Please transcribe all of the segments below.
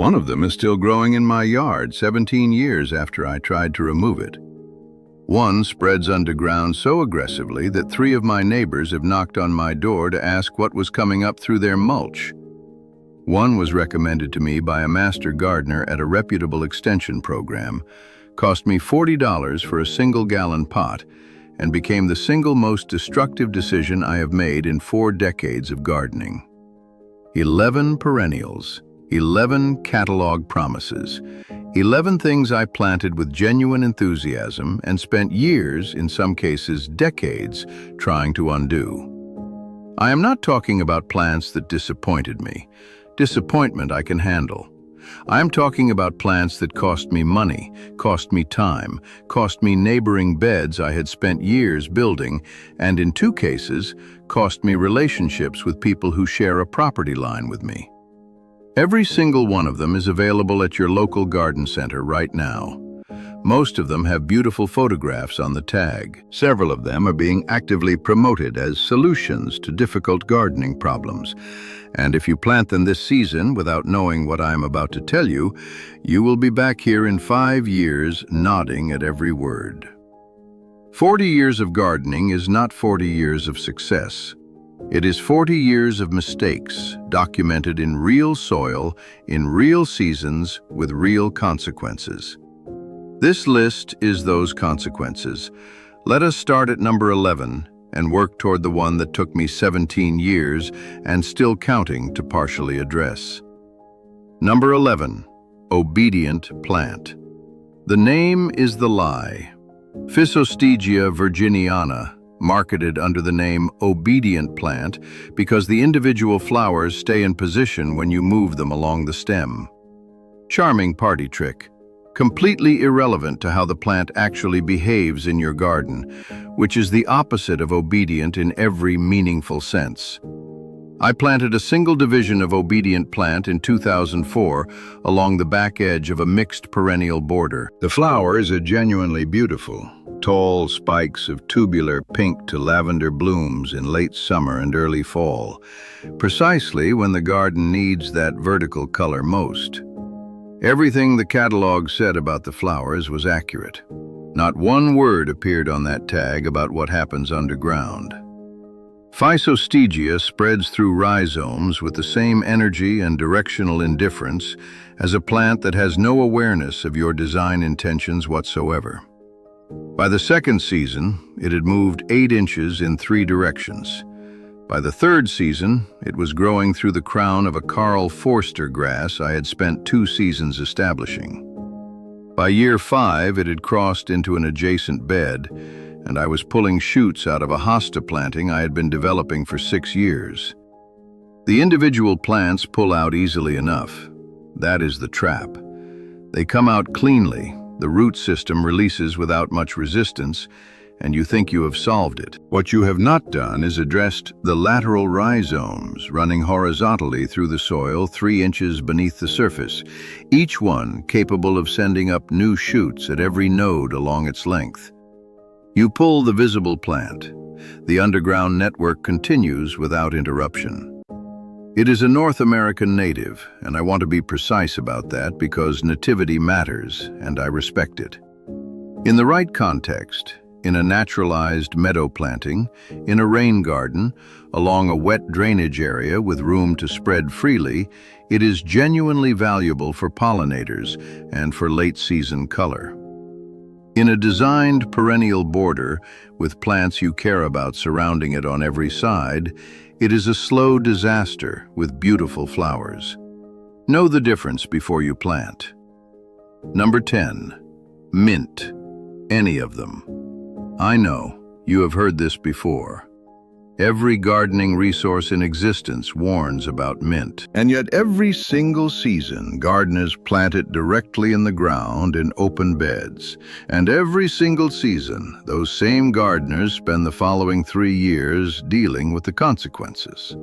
One of them is still growing in my yard 17 years after I tried to remove it. One spreads underground so aggressively that 3 of my neighbors have knocked on my door to ask what was coming up through their mulch. One was recommended to me by a master gardener at a reputable extension program, cost me $40 for a single-gallon pot, and became the single most destructive decision I have made in 4 decades of gardening. 11 perennials, 11 catalog promises, 11 things I planted with genuine enthusiasm and spent years, in some cases decades, trying to undo. I am not talking about plants that disappointed me. Disappointment I can handle. I am talking about plants that cost me money, cost me time, cost me neighboring beds I had spent years building, and in 2 cases, cost me relationships with people who share a property line with me. Every single one of them is available at your local garden center right now. Most of them have beautiful photographs on the tag. Several of them are being actively promoted as solutions to difficult gardening problems. And if you plant them this season without knowing what I am about to tell you, you will be back here in 5 years nodding at every word. 40 years of gardening is not 40 years of success. It is 40 years of mistakes documented in real soil, in real seasons, with real consequences. This list is those consequences. Let us start at number 11 and work toward the one that took me 17 years and still counting to partially address. Number 11, obedient plant. The name is the lie. Physostegia virginiana, marketed under the name obedient plant because the individual flowers stay in position when you move them along the stem. Charming party trick. Completely irrelevant to how the plant actually behaves in your garden, which is the opposite of obedient in every meaningful sense. I planted a single division of obedient plant in 2004 along the back edge of a mixed perennial border. The flowers are genuinely beautiful, tall spikes of tubular pink to lavender blooms in late summer and early fall, precisely when the garden needs that vertical color most. Everything the catalog said about the flowers was accurate. Not one word appeared on that tag about what happens underground. Physostegia spreads through rhizomes with the same energy and directional indifference as a plant that has no awareness of your design intentions whatsoever. By the second season, it had moved 8 inches in 3 directions. By the third season, it was growing through the crown of a Karl Forster grass I had spent 2 seasons establishing. By year 5, it had crossed into an adjacent bed, and I was pulling shoots out of a hosta planting I had been developing for 6 years. The individual plants pull out easily enough. That is the trap. They come out cleanly, the root system releases without much resistance, and you think you have solved it. What you have not done is addressed the lateral rhizomes running horizontally through the soil 3 inches beneath the surface, each one capable of sending up new shoots at every node along its length. You pull the visible plant. The underground network continues without interruption. It is a North American native, and I want to be precise about that because nativity matters, and I respect it. In the right context, in a naturalized meadow planting, in a rain garden, along a wet drainage area with room to spread freely, it is genuinely valuable for pollinators and for late-season color. In a designed perennial border, with plants you care about surrounding it on every side, it is a slow disaster with beautiful flowers. Know the difference before you plant. Number 10. Mint. Any of them. I know, you have heard this before. Every gardening resource in existence warns about mint. And yet every single season, gardeners plant it directly in the ground in open beds. And every single season, those same gardeners spend the following 3 years dealing with the consequences.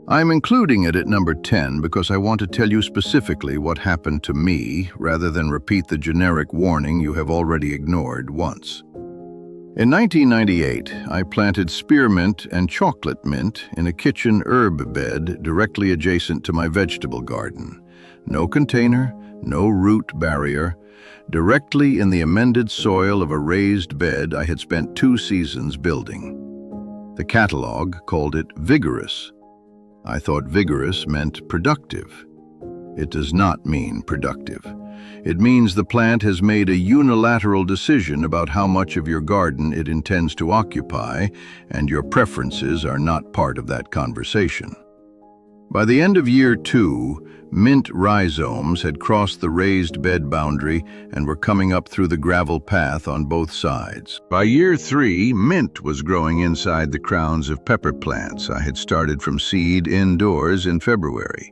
I'm including it at number 10 because I want to tell you specifically what happened to me rather than repeat the generic warning you have already ignored once. In 1998, I planted spearmint and chocolate mint in a kitchen herb bed directly adjacent to my vegetable garden. No container, no root barrier. Directly in the amended soil of a raised bed I had spent 2 seasons building. The catalog called it vigorous. I thought vigorous meant productive. It does not mean productive. It means the plant has made a unilateral decision about how much of your garden it intends to occupy, and your preferences are not part of that conversation. By the end of year 2, mint rhizomes had crossed the raised bed boundary and were coming up through the gravel path on both sides. By year 3, mint was growing inside the crowns of pepper plants I had started from seed indoors in February.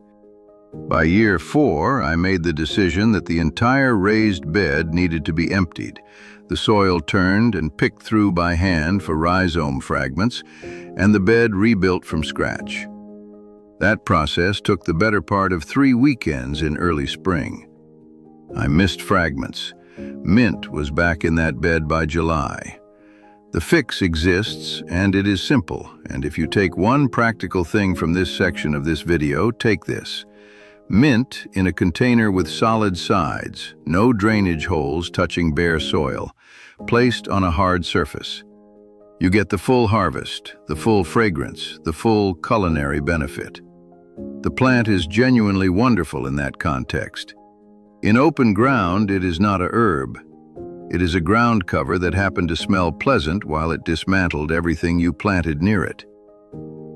By year 4, I made the decision that the entire raised bed needed to be emptied, the soil turned and picked through by hand for rhizome fragments, and the bed rebuilt from scratch. That process took the better part of 3 weekends in early spring. I missed fragments. Mint was back in that bed by July. The fix exists, and it is simple, and if you take one practical thing from this section of this video, take this. Mint in a container with solid sides, no drainage holes touching bare soil, placed on a hard surface. You get the full harvest, the full fragrance, the full culinary benefit. The plant is genuinely wonderful in that context. In open ground, it is not a herb. It is a ground cover that happened to smell pleasant while it dismantled everything you planted near it.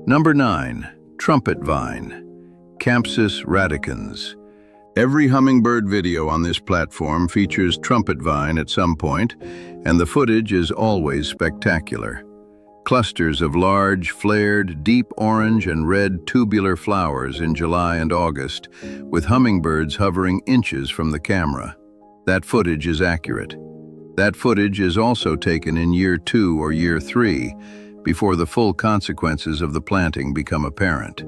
Number 9, trumpet vine. Campsis radicans. Every hummingbird video on this platform features trumpet vine at some point, and the footage is always spectacular. Clusters of large, flared, deep orange and red tubular flowers in July and August, with hummingbirds hovering inches from the camera. That footage is accurate. That footage is also taken in year 2 or year 3, before the full consequences of the planting become apparent.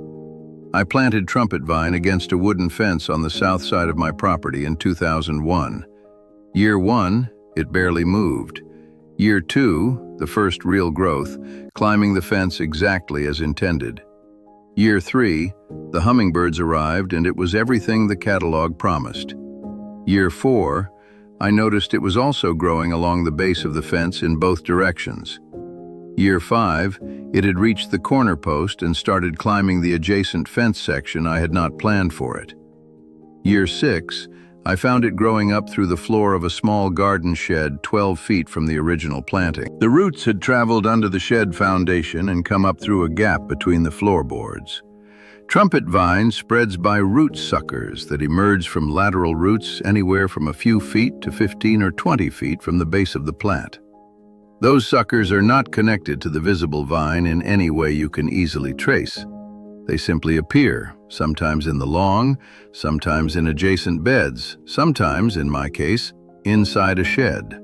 I planted trumpet vine against a wooden fence on the south side of my property in 2001. Year 1, it barely moved. Year 2, the first real growth, climbing the fence exactly as intended. Year 3, the hummingbirds arrived and it was everything the catalog promised. Year 4, I noticed it was also growing along the base of the fence in both directions. Year 5, it had reached the corner post and started climbing the adjacent fence section I had not planned for it. Year 6, I found it growing up through the floor of a small garden shed 12 feet from the original planting. The roots had traveled under the shed foundation and come up through a gap between the floorboards. Trumpet vine spreads by root suckers that emerge from lateral roots anywhere from a few feet to 15 or 20 feet from the base of the plant. Those suckers are not connected to the visible vine in any way you can easily trace. They simply appear, sometimes in the lawn, sometimes in adjacent beds, sometimes, in my case, inside a shed.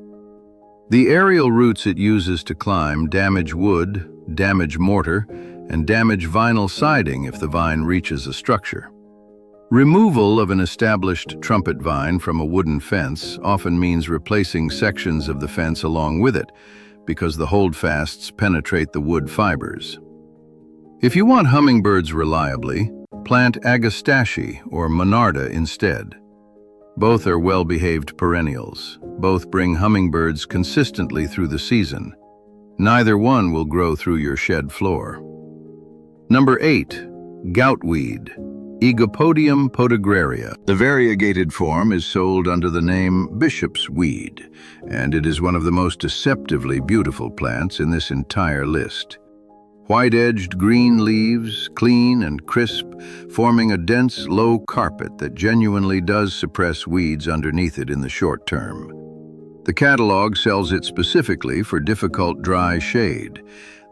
The aerial roots it uses to climb damage wood, damage mortar, and damage vinyl siding if the vine reaches a structure. Removal of an established trumpet vine from a wooden fence often means replacing sections of the fence along with it, because the holdfasts penetrate the wood fibers. If you want hummingbirds reliably, plant Agastache or Monarda instead. Both are well-behaved perennials. Both bring hummingbirds consistently through the season. Neither one will grow through your shed floor. Number 8, goutweed. Egopodium podagraria. The variegated form is sold under the name bishop's weed, and it is one of the most deceptively beautiful plants in this entire list. White-edged green leaves, clean and crisp, forming a dense, low carpet that genuinely does suppress weeds underneath it in the short term. The catalog sells it specifically for difficult dry shade,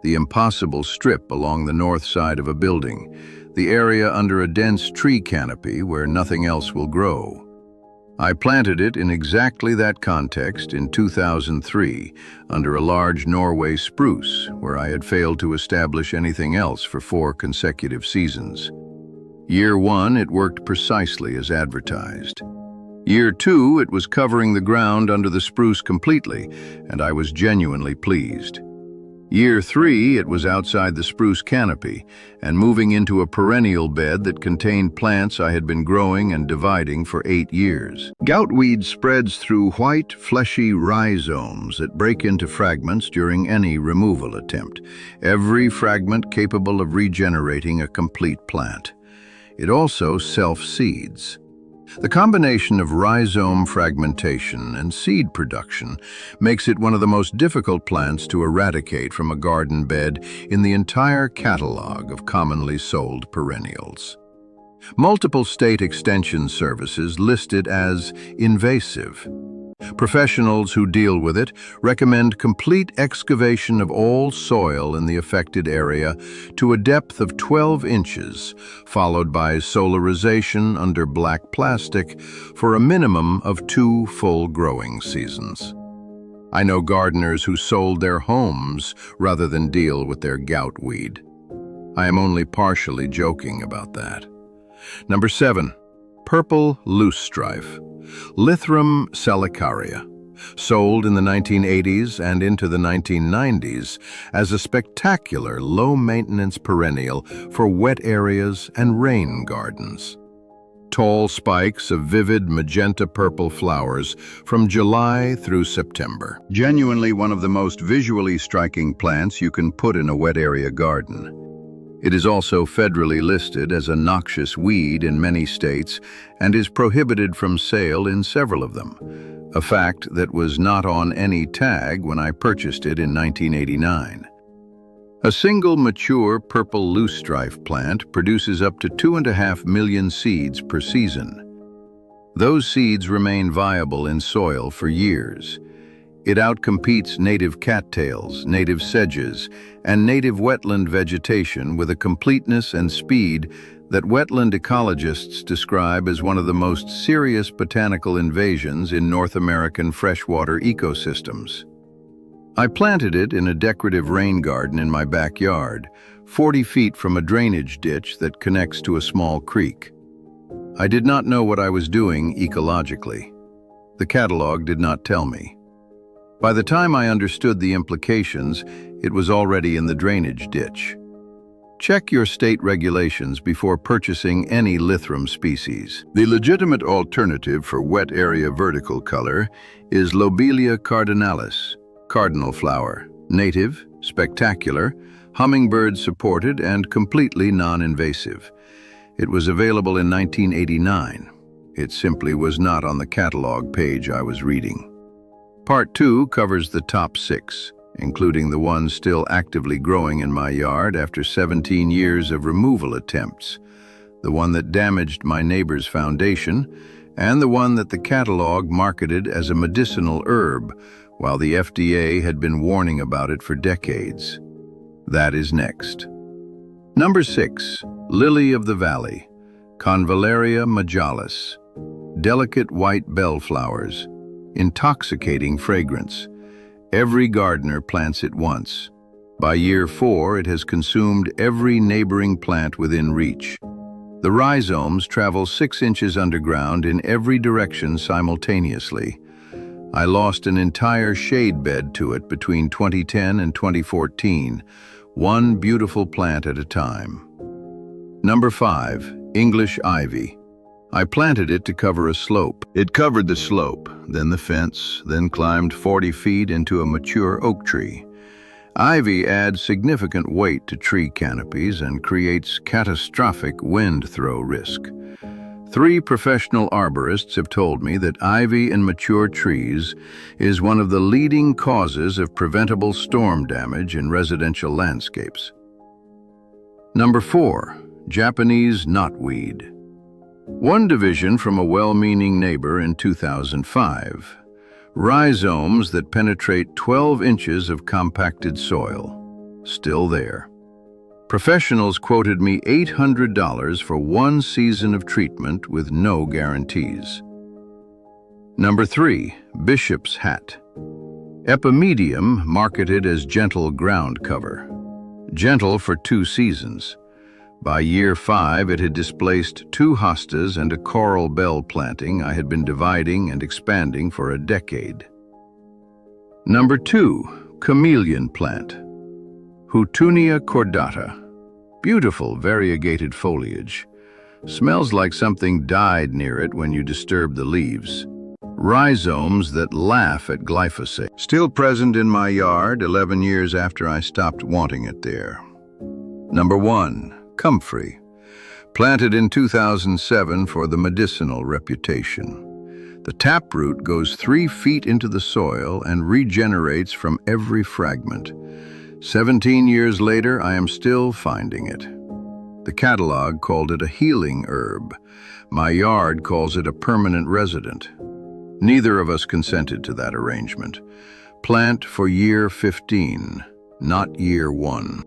the impossible strip along the north side of a building, the area under a dense tree canopy where nothing else will grow. I planted it in exactly that context in 2003 under a large Norway spruce where I had failed to establish anything else for 4 consecutive seasons. Year 1, it worked precisely as advertised. Year 2, it was covering the ground under the spruce completely, and I was genuinely pleased. Year 3, it was outside the spruce canopy and moving into a perennial bed that contained plants I had been growing and dividing for 8 years. Goutweed spreads through white, fleshy rhizomes that break into fragments during any removal attempt, every fragment capable of regenerating a complete plant. It also self-seeds. The combination of rhizome fragmentation and seed production makes it one of the most difficult plants to eradicate from a garden bed in the entire catalog of commonly sold perennials. Multiple state extension services list it as invasive. Professionals who deal with it recommend complete excavation of all soil in the affected area to a depth of 12 inches, followed by solarization under black plastic for a minimum of 2 full growing seasons. I know gardeners who sold their homes rather than deal with their goutweed. I am only partially joking about that. Number 7. Purple loosestrife. Lythrum salicaria, sold in the 1980s and into the 1990s as a spectacular low-maintenance perennial for wet areas and rain gardens. Tall spikes of vivid magenta-purple flowers from July through September. Genuinely one of the most visually striking plants you can put in a wet area garden. It is also federally listed as a noxious weed in many states and is prohibited from sale in several of them, a fact that was not on any tag when I purchased it in 1989. A single mature purple loosestrife plant produces up to 2.5 million seeds per season. Those seeds remain viable in soil for years. It outcompetes native cattails, native sedges, and native wetland vegetation with a completeness and speed that wetland ecologists describe as one of the most serious botanical invasions in North American freshwater ecosystems. I planted it in a decorative rain garden in my backyard, 40 feet from a drainage ditch that connects to a small creek. I did not know what I was doing ecologically. The catalog did not tell me. By the time I understood the implications, it was already in the drainage ditch. Check your state regulations before purchasing any Lythrum species. The legitimate alternative for wet area vertical color is Lobelia cardinalis, cardinal flower, native, spectacular, hummingbird supported, and completely non-invasive. It was available in 1989. It simply was not on the catalog page I was reading. Part 2 covers the top 6, including the ones still actively growing in my yard after 17 years of removal attempts, the one that damaged my neighbor's foundation, and the one that the catalog marketed as a medicinal herb, while the FDA had been warning about it for decades. That is next. Number 6, Lily of the Valley, Convallaria majalis, delicate white bellflowers, intoxicating fragrance. Every gardener plants it once. By year 4, it has consumed every neighboring plant within reach. The rhizomes travel 6 inches underground in every direction simultaneously. I lost an entire shade bed to it between 2010 and 2014, one beautiful plant at a time. Number 5, English ivy. I planted it to cover a slope. It covered the slope, then the fence, then climbed 40 feet into a mature oak tree. Ivy adds significant weight to tree canopies and creates catastrophic wind throw risk. 3 professional arborists have told me that ivy in mature trees is one of the leading causes of preventable storm damage in residential landscapes. Number 4, Japanese knotweed. One division from a well-meaning neighbor in 2005. Rhizomes that penetrate 12 inches of compacted soil. Still there. Professionals quoted me $800 for 1 season of treatment with no guarantees. Number 3, Bishop's hat. Epimedium marketed as gentle ground cover. Gentle for 2 seasons. By year 5, it had displaced 2 hostas and a coral bell planting I had been dividing and expanding for a decade. Number 2, chameleon plant. Houtunia cordata. Beautiful variegated foliage. Smells like something died near it when you disturb the leaves. Rhizomes that laugh at glyphosate. Still present in my yard 11 years after I stopped wanting it there. Number 1. Comfrey. Planted in 2007 for the medicinal reputation. The taproot goes 3 feet into the soil and regenerates from every fragment. 17 years later, I am still finding it. The catalog called it a healing herb. My yard calls it a permanent resident. Neither of us consented to that arrangement. Plant for year 15, not year 1.